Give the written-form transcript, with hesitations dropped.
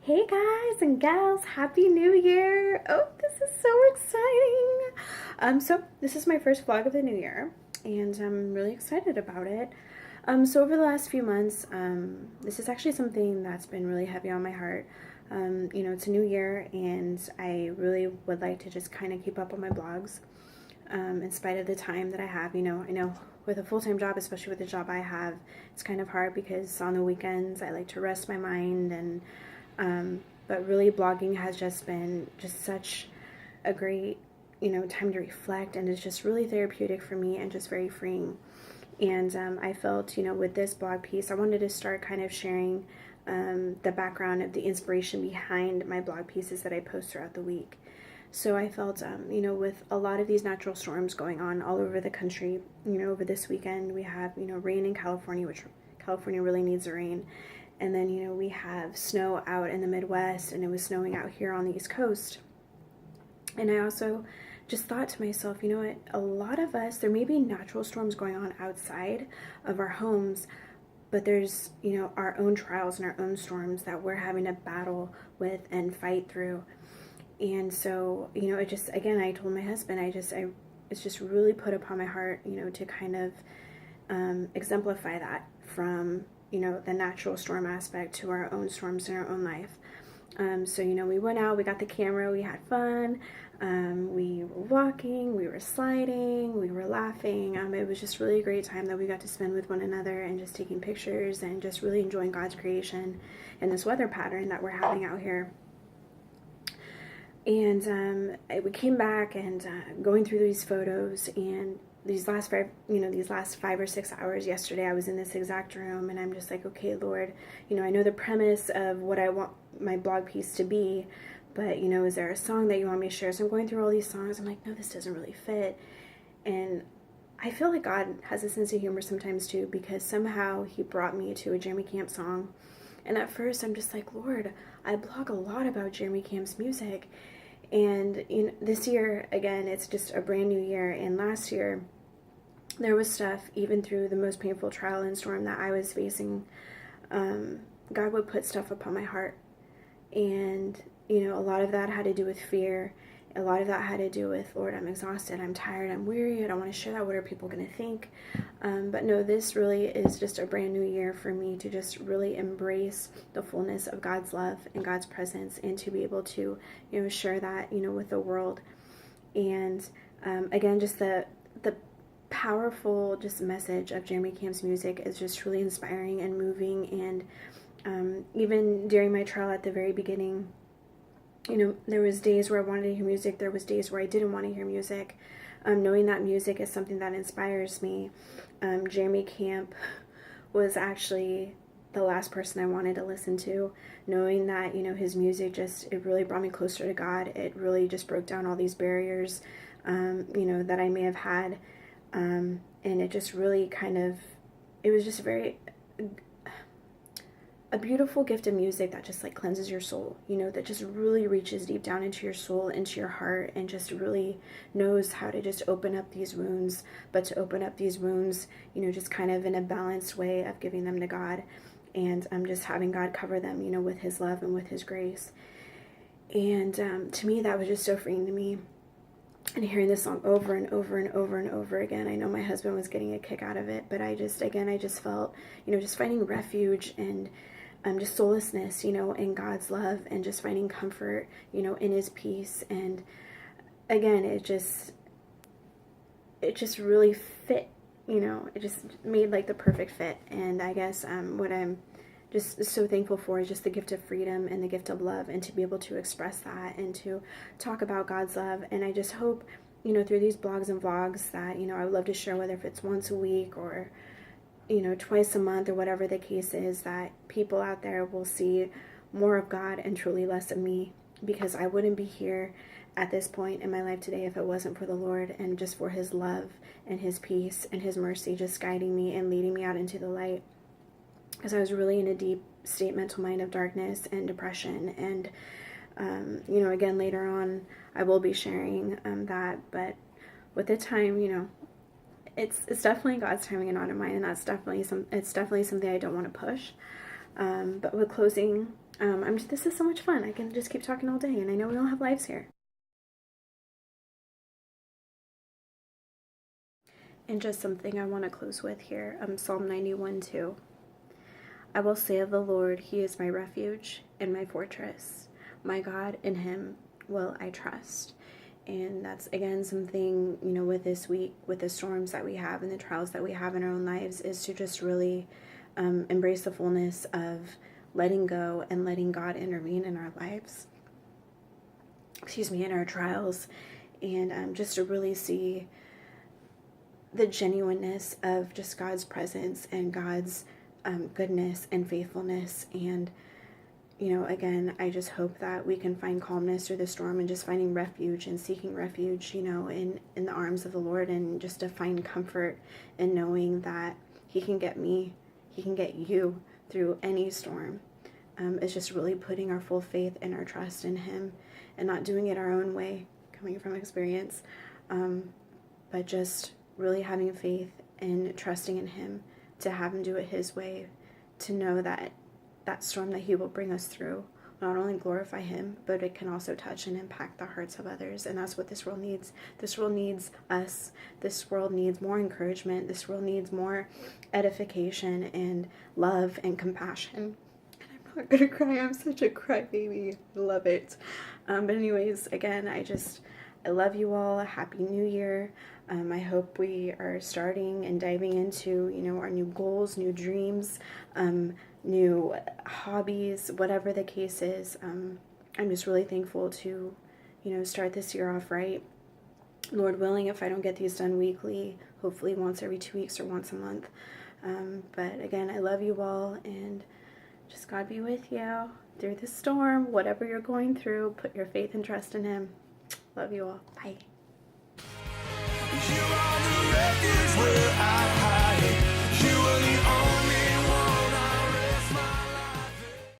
Hey guys and gals, Happy New Year! Oh, this is so exciting! So this is my first vlog of the new year, and I'm really excited about it. So over the last few months, this is actually something that's been really heavy on my heart. It's a new year, and I really would like to just kind of keep up on my blogs, in spite of the time that I have. I know with a full-time job, especially with the job I have, it's kind of hard because on the weekends I like to rest my mind and but really blogging has just been just such a great, time to reflect, and it's just really therapeutic for me and just very freeing. And I felt, with this blog piece, I wanted to start kind of sharing the background of the inspiration behind my blog pieces that I post throughout the week. So I felt, with a lot of these natural storms going on all over the country, over this weekend, we have, rain in California, which California really needs the rain. And then, we have snow out in the Midwest, and it was snowing out here on the East Coast. And I also just thought to myself, you know what, a lot of us, there may be natural storms going on outside of our homes, but there's, our own trials and our own storms that we're having to battle with and fight through. And so, it just, again, I told my husband, it's just really put upon my heart, to kind of exemplify that from, the natural storm aspect to our own storms in our own life. So, we went out, we got the camera, we had fun, we were walking, we were sliding, we were laughing. It was just really a great time that we got to spend with one another and just taking pictures and just really enjoying God's creation and this weather pattern that we're having out here. And we came back and going through these photos, and these last 5 or 6 hours yesterday, I was in this exact room, and I'm just like, okay, Lord, I know the premise of what I want my blog piece to be, but, is there a song that you want me to share? So I'm going through all these songs. I'm like, no, this doesn't really fit. And I feel like God has a sense of humor sometimes too, because somehow he brought me to a Jeremy Camp song. And at first I'm just like, Lord, I blog a lot about Jeremy Camp's music. And this year, again, it's just a brand new year. And last year, there was stuff, even through the most painful trial and storm that I was facing, God would put stuff upon my heart. And, a lot of that had to do with fear. A lot of that had to do with, Lord, I'm exhausted, I'm tired, I'm weary, I don't want to share that. What are people going to think? But no, this really is just a brand new year for me to just really embrace the fullness of God's love and God's presence, and to be able to, share that, with the world. And again, just the powerful just message of Jeremy Camp's music is just truly inspiring and moving. And even during my trial at the very beginning, there was days where I wanted to hear music. There was days where I didn't want to hear music. Knowing that music is something that inspires me. Jeremy Camp was actually the last person I wanted to listen to. Knowing that, his music it really brought me closer to God. It really just broke down all these barriers, that I may have had. And it just really it was just a beautiful gift of music that just cleanses your soul, that just really reaches deep down into your soul, into your heart, and just really knows how to just open up these wounds, but to open up these wounds, just kind of in a balanced way of giving them to God, and just having God cover them, with his love and with his grace. And to me, that was just so freeing to me. And hearing this song over and over and over and over again, I know my husband was getting a kick out of it, but I just felt, just finding refuge and just solaceness, in God's love, and just finding comfort, in his peace. And again, it just really fit, it just made the perfect fit. And I guess what I'm just so thankful for is just the gift of freedom and the gift of love, and to be able to express that and to talk about God's love. And I just hope, through these blogs and vlogs that, I would love to share, whether if it's once a week or, twice a month or whatever the case is, that people out there will see more of God and truly less of me, because I wouldn't be here at this point in my life today if it wasn't for the Lord, and just for his love and his peace and his mercy just guiding me and leading me out into the light. Because I was really in a deep state, mental mind of darkness and depression. And, again, later on, I will be sharing that. But with the time, it's definitely God's timing and not mine. And it's definitely something I don't want to push. But with closing, this is so much fun. I can just keep talking all day, and I know we all have lives here. And just something I want to close with here, Psalm 91:2. I will say of the Lord, He is my refuge and my fortress. My God, in Him will I trust. And that's, again, something, with this week, with the storms that we have and the trials that we have in our own lives, is to just really embrace the fullness of letting go and letting God intervene in our lives. In our trials. And just to really see the genuineness of just God's presence and God's goodness and faithfulness. And again, I just hope that we can find calmness through the storm and just finding refuge and seeking refuge, in the arms of the Lord, and just to find comfort in knowing that He can get me, He can get you through any storm. It's just really putting our full faith and our trust in Him and not doing it our own way, coming from experience, but just really having faith and trusting in Him to have Him do it His way, to know that storm that He will bring us through will not only glorify Him, but it can also touch and impact the hearts of others. And that's what this world needs. This world needs us. This world needs more encouragement. This world needs more edification and love and compassion. And I'm not gonna cry. I'm such a crybaby. I love it. But anyways, again, I love you all. Happy New Year. I hope we are starting and diving into, our new goals, new dreams, new hobbies, whatever the case is. I'm just really thankful to, start this year off right. Lord willing, if I don't get these done weekly, hopefully once every 2 weeks or once a month. But again, I love you all, and just God be with you through the storm, whatever you're going through. Put your faith and trust in Him. Love you all. Bye. You are the refuge where I